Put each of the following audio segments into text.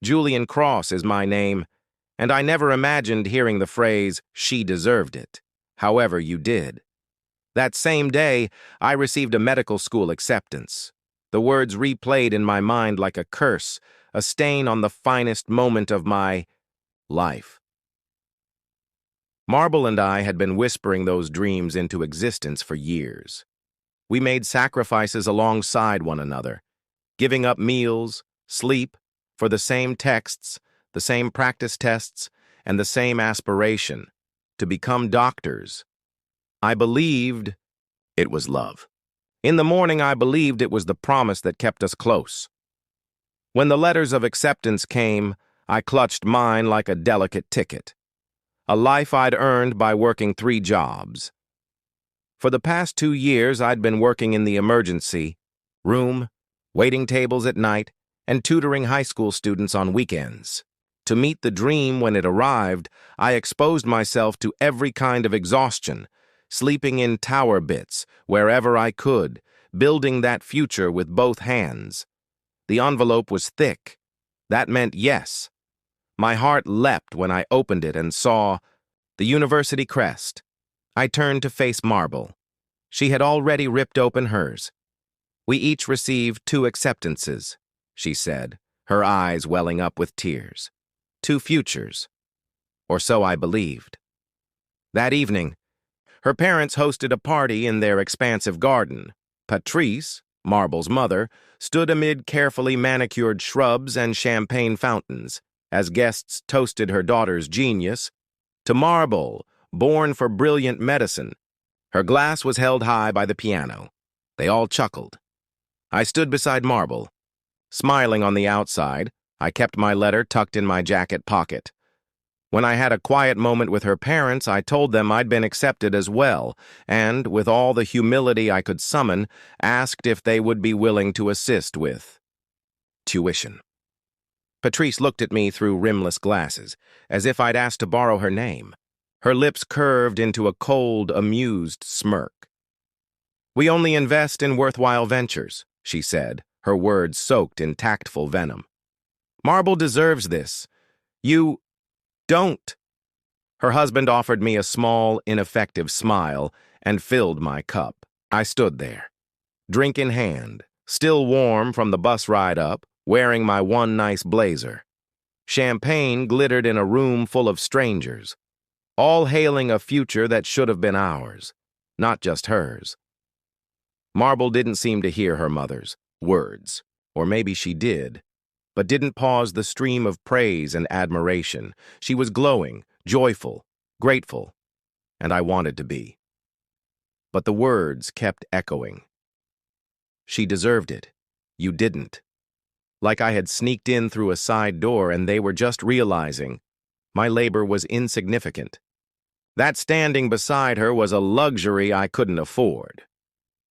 Julian Cross is my name, and I never imagined hearing the phrase, "she deserved it." However, you did. That same day, I received a medical school acceptance. The words replayed in my mind like a curse, a stain on the finest moment of my life. Marble and I had been whispering those dreams into existence for years. We made sacrifices alongside one another, giving up meals, sleep, for the same texts, the same practice tests, and the same aspiration, to become doctors. I believed it was love. In the morning, I believed it was the promise that kept us close. When the letters of acceptance came, I clutched mine like a delicate ticket. A life I'd earned by working 3 jobs. For the past 2 years, I'd been working in the emergency room, waiting tables at night, and tutoring high school students on weekends. To meet the dream when it arrived, I exposed myself to every kind of exhaustion, sleeping in tower bits wherever I could, building that future with both hands. The envelope was thick. That meant yes. My heart leapt when I opened it and saw the university crest. I turned to face Marble. She had already ripped open hers. "We each received 2 acceptances," she said, her eyes welling up with tears. 2 futures. Or so I believed. That evening, her parents hosted a party in their expansive garden. Patrice, Marble's mother, stood amid carefully manicured shrubs and champagne fountains, as guests toasted her daughter's genius. To Marble, born for brilliant medicine, her glass was held high by the piano. They all chuckled. I stood beside Marble. Smiling on the outside, I kept my letter tucked in my jacket pocket. When I had a quiet moment with her parents, I told them I'd been accepted as well, and, with all the humility I could summon, asked if they would be willing to assist with tuition. Patrice looked at me through rimless glasses, as if I'd asked to borrow her name. Her lips curved into a cold, amused smirk. "We only invest in worthwhile ventures," she said, her words soaked in tactful venom. "Marble deserves this. You don't." Her husband offered me a small, ineffective smile and filled my cup. I stood there, drink in hand, still warm from the bus ride up, wearing my one nice blazer. Champagne glittered in a room full of strangers, all hailing a future that should have been ours, not just hers. Marble didn't seem to hear her mother's words, or maybe she did, but didn't pause the stream of praise and admiration. She was glowing, joyful, grateful, and I wanted to be. But the words kept echoing. "She deserved it. You didn't." Like I had sneaked in through a side door and they were just realizing my labor was insignificant. That standing beside her was a luxury I couldn't afford.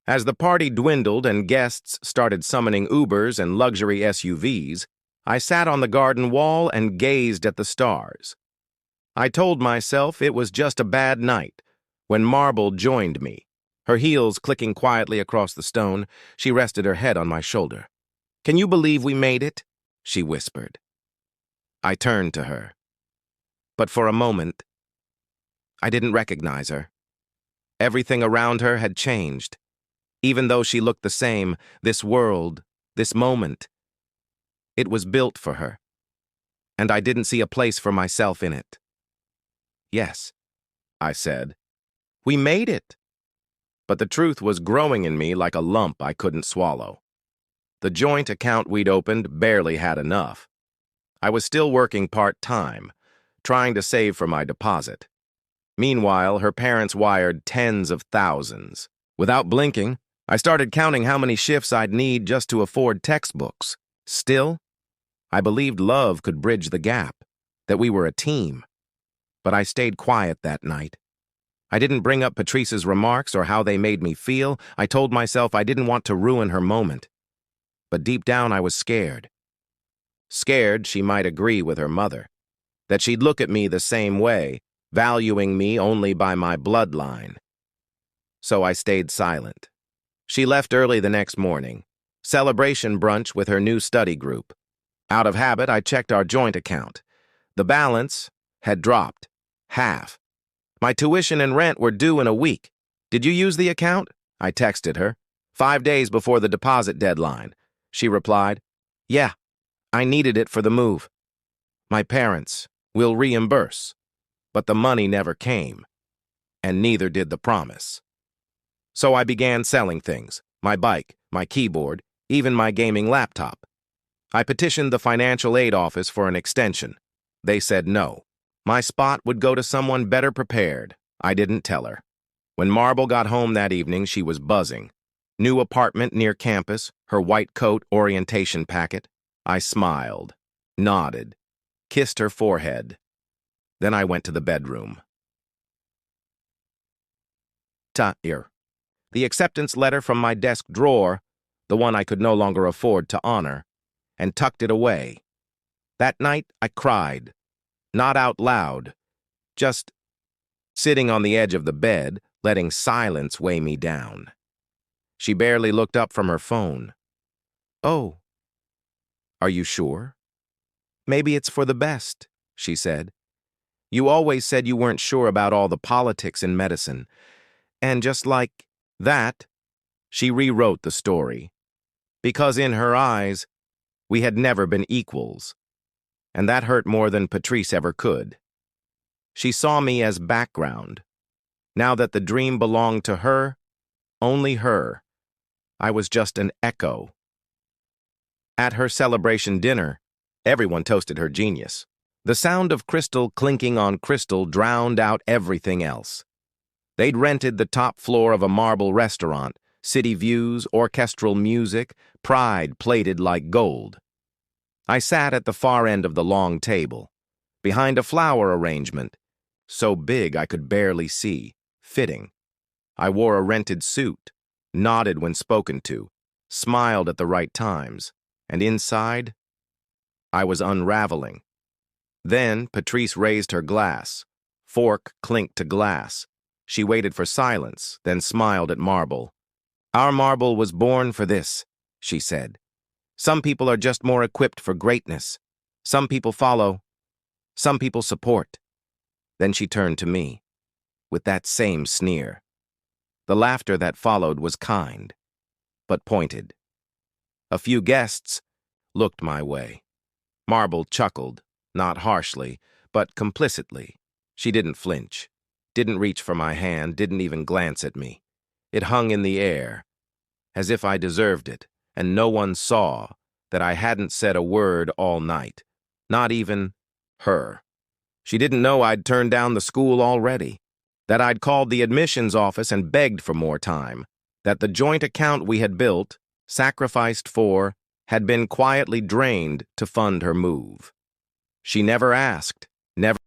As the party dwindled and guests started summoning Ubers and luxury SUVs, I sat on the garden wall and gazed at the stars. I told myself it was just a bad night when Marble joined me. Her heels clicking quietly across the stone, she rested her head on my shoulder. "Can you believe we made it?" she whispered. I turned to her. But for a moment, I didn't recognize her. Everything around her had changed. Even though she looked the same, this world, this moment, it was built for her. And I didn't see a place for myself in it. "Yes," I said. "We made it." But the truth was growing in me like a lump I couldn't swallow. The joint account we'd opened barely had enough. I was still working part-time, trying to save for my deposit. Meanwhile, her parents wired tens of thousands. Without blinking, I started counting how many shifts I'd need just to afford textbooks. Still, I believed love could bridge the gap, that we were a team. But I stayed quiet that night. I didn't bring up Patrice's remarks or how they made me feel. I told myself I didn't want to ruin her moment. But deep down I was scared. Scared she might agree with her mother, that she'd look at me the same way, valuing me only by my bloodline. So I stayed silent. She left early the next morning. Celebration brunch with her new study group. Out of habit, I checked our joint account. The balance had dropped. Half. My tuition and rent were due in a week. Did you use the account? I texted her. 5 days before the deposit deadline. She replied, yeah, I needed it for the move. My parents will reimburse. But the money never came. And neither did the promise. So I began selling things. My bike, my keyboard, even my gaming laptop. I petitioned the financial aid office for an extension. They said no. My spot would go to someone better prepared. I didn't tell her. When Marble got home that evening, she was buzzing. New apartment near campus, her white coat orientation packet. I smiled, nodded, kissed her forehead. Then I went to the bedroom. The acceptance letter from my desk drawer, the one I could no longer afford to honor, and tucked it away. That night I cried, not out loud, just sitting on the edge of the bed, letting silence weigh me down. She barely looked up from her phone. Oh, are you sure? Maybe it's for the best, she said. You always said you weren't sure about all the politics in medicine. And just like that, she rewrote the story. Because in her eyes, we had never been equals. And that hurt more than Patrice ever could. She saw me as background. Now that the dream belonged to her, only her, I was just an echo. At her celebration dinner, everyone toasted her genius. The sound of crystal clinking on crystal drowned out everything else. They'd rented the top floor of a Marble restaurant, city views, orchestral music, pride plated like gold. I sat at the far end of the long table, behind a flower arrangement, so big I could barely see, fitting. I wore a rented suit, nodded when spoken to, smiled at the right times, and inside, I was unraveling. Then Patrice raised her glass. Fork clinked to glass. She waited for silence, then smiled at Marble. Our Marble was born for this, she said. Some people are just more equipped for greatness. Some people follow. Some people support. Then she turned to me, with that same sneer. The laughter that followed was kind, but pointed. A few guests looked my way. Marble chuckled, not harshly, but complicitly. She didn't flinch, didn't reach for my hand, didn't even glance at me. It hung in the air, as if I deserved it, and no one saw that I hadn't said a word all night, not even her. She didn't know I'd turned down the school already, that I'd called the admissions office and begged for more time, that the joint account we had built, sacrificed for, had been quietly drained to fund her move. She never asked, never